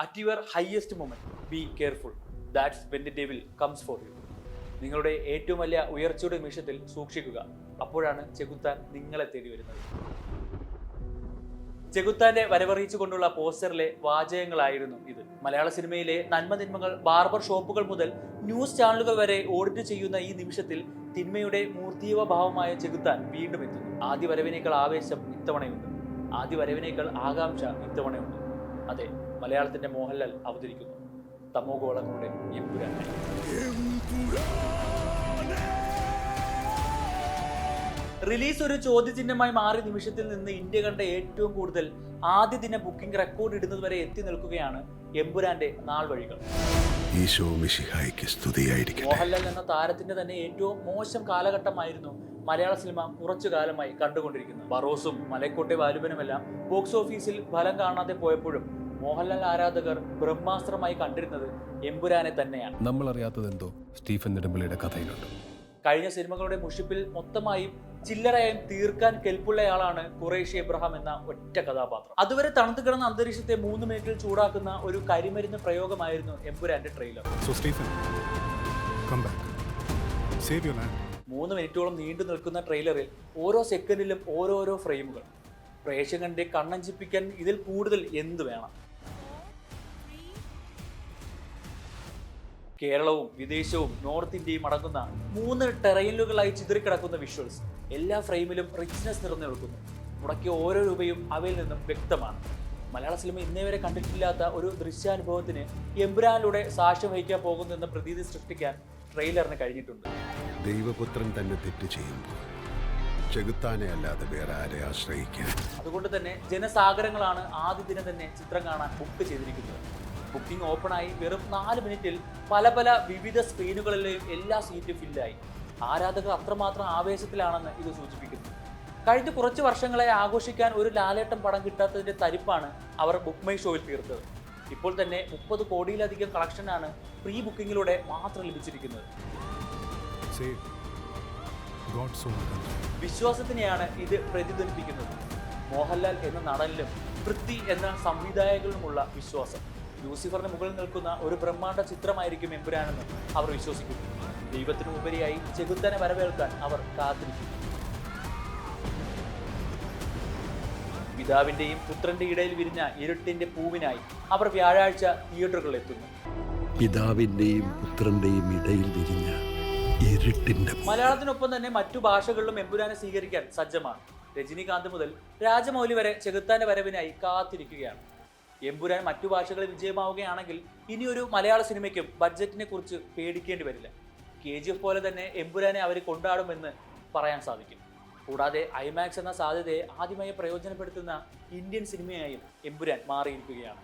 At your highest moment, be careful. That's when the devil comes for you. നിങ്ങളുടെ ഏറ്റവും വലിയ ഉയർച്ചയുടെ നിമിഷത്തിൽ സൂക്ഷിക്കുക. അപ്പോഴാണ് ചെകുത്താൻ നിങ്ങളെ തേടി വരുന്നത്. ചെകുത്താന്റെ വരവറിയിച്ചുകൊണ്ടുള്ള പോസ്റ്ററിലെ വാചകങ്ങളായിരുന്നു ഇത്. മലയാള സിനിമയിലെ നന്മതിന്മകൾ ബാർബർ ഷോപ്പുകൾ മുതൽ ന്യൂസ് ചാനലുകൾ വരെ ഓഡിറ്റ് ചെയ്യുന്ന ഈ നിമിഷത്തിൽ തിന്മയുടെ മൂർത്തീവ ഭാവമായ ചെകുത്താൻ വീണ്ടും എത്തുന്നു. ആദ്യ വരവിനേക്കാൾ ആവേശം ഇത്തവണയുണ്ട്. ആദ്യ വരവിനേക്കാൾ ആകാംക്ഷ ഇത്തവണയുണ്ട്. അതെ, മലയാളത്തിന്റെ മോഹൻലാൽ അവതരിക്കുന്നു തമോഗോളങ്ങളുടെ എമ്പുരാനായി. റിലീസ് ഒരു ചോദ്യചിഹ്നമായി മാറിയ നിമിഷത്തിൽ നിന്ന് ഇന്ത്യ കണ്ട ഏറ്റവും കൂടുതൽ ആദ്യ ദിന ബുക്കിംഗ് റെക്കോർഡ് ഇടുന്നത് വരെ എത്തി നിൽക്കുകയാണ് എമ്പുരാന്റെ നാൾ വഴികൾ. മോഹൻലാൽ എന്ന താരത്തിന്റെ തന്നെ ഏറ്റവും മോശം കാലഘട്ടമായിരുന്നു മലയാള സിനിമ കുറച്ചു കാലമായി കണ്ടുകൊണ്ടിരിക്കുന്നത്. ബറോസും മലക്കോട്ടെ വാലുബനുമെല്ലാം ബോക്സ് ഓഫീസിൽ ഫലം കാണാതെ പോയപ്പോഴും മോഹൻലാൽ ആരാധകർ ബ്രഹ്മാസ്ത്രമായി കണ്ടിരുന്നത് എമ്പുരാനെ തന്നെയാണ്. നമ്മൾ അറിയാത്തതെന്തോ സ്റ്റീഫൻ നെടുമ്പള്ളിയുടെ കഥയിലുണ്ട്. കഴിഞ്ഞ സിനിമകളുടെ മുഷിപ്പിൽ മൊത്തമായും ചില്ലറയായും തീർക്കാൻ കെൽപ്പുള്ളയാളാണ് ഖുറൈഷി എബ്രഹാം എന്ന ഒറ്റ കഥാപാത്രം. അതുവരെ തണുത്തു കിടന്ന അന്തരീക്ഷത്തെ 3 മിനിറ്റിൽ ചൂടാക്കുന്ന ഒരു കരിമരുന്ന് പ്രയോഗമായിരുന്നു എമ്പുരാന്റെ ട്രെയിലർ. 3 മിനിറ്റോളം നീണ്ടു നിൽക്കുന്ന ട്രെയിലറിൽ ഓരോ സെക്കൻഡിലും ഓരോരോ ഫ്രെയിമുകൾ. പ്രേക്ഷകന്റെ കണ്ണഞ്ചിപ്പിക്കാൻ ഇതിൽ കൂടുതൽ എന്ത് വേണം? കേരളവും വിദേശവും നോർത്ത് ഇന്ത്യയും അടങ്ങുന്ന 3 ടെറൈനുകളായി ചിതറിക്കിടക്കുന്ന വിഷ്വൽസ് എല്ലാ ഫ്രെയിമിലും റിച്ച്നെസ് നിറഞ്ഞു നിൽക്കുന്നു. മുടക്കിയ ഓരോ രൂപയും അവയിൽ നിന്നും വ്യക്തമാണ്. മലയാള സിനിമ ഇന്നേ വരെ കണ്ടിട്ടില്ലാത്ത ഒരു ദൃശ്യാനുഭവത്തിന് എമ്പുരാനിലൂടെ സാക്ഷ്യം വഹിക്കാൻ പോകുന്നെന്ന പ്രതീതി സൃഷ്ടിക്കാൻ ട്രെയിലറിന് കഴിഞ്ഞിട്ടുണ്ട്. ദൈവപുത്രൻ തന്നെ തെറ്റ് ചെയ്യുമ്പോൾ ചെകുത്താനെ അല്ലാതെ വേറെ ആരെ ആശ്രയിക്കാൻ. അതുകൊണ്ട് തന്നെ ജനസാഗരങ്ങളാണ് ആദ്യ ദിനം തന്നെ ചിത്രം കാണാൻ ബുക്ക് ചെയ്തിരിക്കുന്നത്. ബുക്കിംഗ് ഓപ്പണായി വെറും 4 മിനിറ്റിൽ പല വിവിധ സ്ക്രീനുകളിലെയും എല്ലാ സീറ്റും ഫില്ലായി. ആരാധകർ അത്രമാത്രം ആവേശത്തിലാണെന്ന് ഇത് സൂചിപ്പിക്കുന്നു. കഴിഞ്ഞ കുറച്ച് വർഷങ്ങളായി ആഘോഷിക്കാൻ ഒരു ലാലേട്ടൻ പടം കിട്ടാത്തതിന്റെ തരിപ്പാണ് അവർ ബുക്ക് മൈ ഷോയിൽ തീർത്തത്. ഇപ്പോൾ തന്നെ 30 കോടിയിലധികം കളക്ഷനാണ് പ്രീ ബുക്കിങ്ങിലൂടെ മാത്രം ലഭിച്ചിരിക്കുന്നത്. വിശ്വാസത്തിനെയാണ് ഇത് പ്രതിധ്വനിപ്പിക്കുന്നത്. മോഹൻലാൽ എന്ന നടനിലും പൃഥ്വി എന്ന സംവിധായകനിലുമുള്ള വിശ്വാസം. ലൂസിഫറിന് മുകളിൽ നിൽക്കുന്ന ഒരു ബ്രഹ്മാണ്ഡ ചിത്രമായിരിക്കും എമ്പുരാനെന്ന് അവർ വിശ്വസിക്കുന്നു. ദൈവത്തിനു ഉപരിയായി ചെകുത്താനെ വരവേൽക്കാൻ അവർ കാത്തിരിക്കുന്നു. പിതാവിന്റെയും പുത്രന്റെ ഇടയിൽ വിരിഞ്ഞ ഇരുട്ടിന്റെ പൂവിനായി അവർ വ്യാഴാഴ്ച തിയേറ്ററുകളിൽ എത്തുന്നു. പിതാവിന്റെയും പുത്രന്റെയും ഇടയിൽ വിരിഞ്ഞ ഇരുട്ടിന്റെ. മലയാളത്തിനൊപ്പം തന്നെ മറ്റു ഭാഷകളിലും എമ്പുരാനെ സ്വീകരിക്കാൻ സജ്ജമാണ്. രജനികാന്ത് മുതൽ രാജമൗലി വരെ ചെകുത്താന്റെ വരവിനായി കാത്തിരിക്കുകയാണ്. എമ്പുരാൻ മറ്റു ഭാഷകളിൽ വിജയമാവുകയാണെങ്കിൽ ഇനിയൊരു മലയാള സിനിമയ്ക്കും ബഡ്ജറ്റിനെ കുറിച്ച് പേടിക്കേണ്ടി വരില്ല. KGF പോലെ തന്നെ എമ്പുരാനെ അവർ കൊണ്ടാടുമെന്ന് പറയാൻ സാധിക്കും. കൂടാതെ ഐമാക്സ് എന്ന സാധ്യതയെ ആദ്യമായി പ്രയോജനപ്പെടുത്തുന്ന ഇന്ത്യൻ സിനിമയായും എമ്പുരാൻ മാറിയിരിക്കുകയാണ്.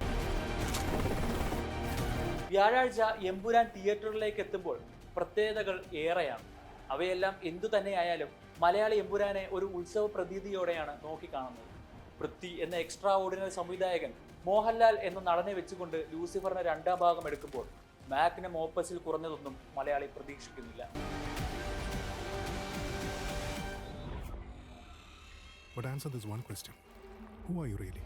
വ്യാഴാഴ്ച എമ്പുരാൻ തിയേറ്ററിലേക്ക് എത്തുമ്പോൾ പ്രത്യേകതകൾ ഏറെയാണ്. അവയെല്ലാം എന്തു തന്നെയായാലും മലയാളി എമ്പുരാനെ ഒരു ഉത്സവ പ്രതീതിയോടെയാണ് നോക്കിക്കാണുന്നത്. പൃഥ്വി എന്ന എക്സ്ട്രാ ഓർഡിനറി സംവിധായകൻ മോഹൻലാൽ എന്ന നടനെ വെച്ചുകൊണ്ട് ലൂസിഫറിന്റെ 2ാം ഭാഗം എടുക്കുമ്പോൾ മാഗ്നം ഓപ്പസിൽ കുറഞ്ഞതൊന്നും മലയാളി പ്രതീക്ഷിക്കുന്നില്ല. But answer this one question. Who are you really?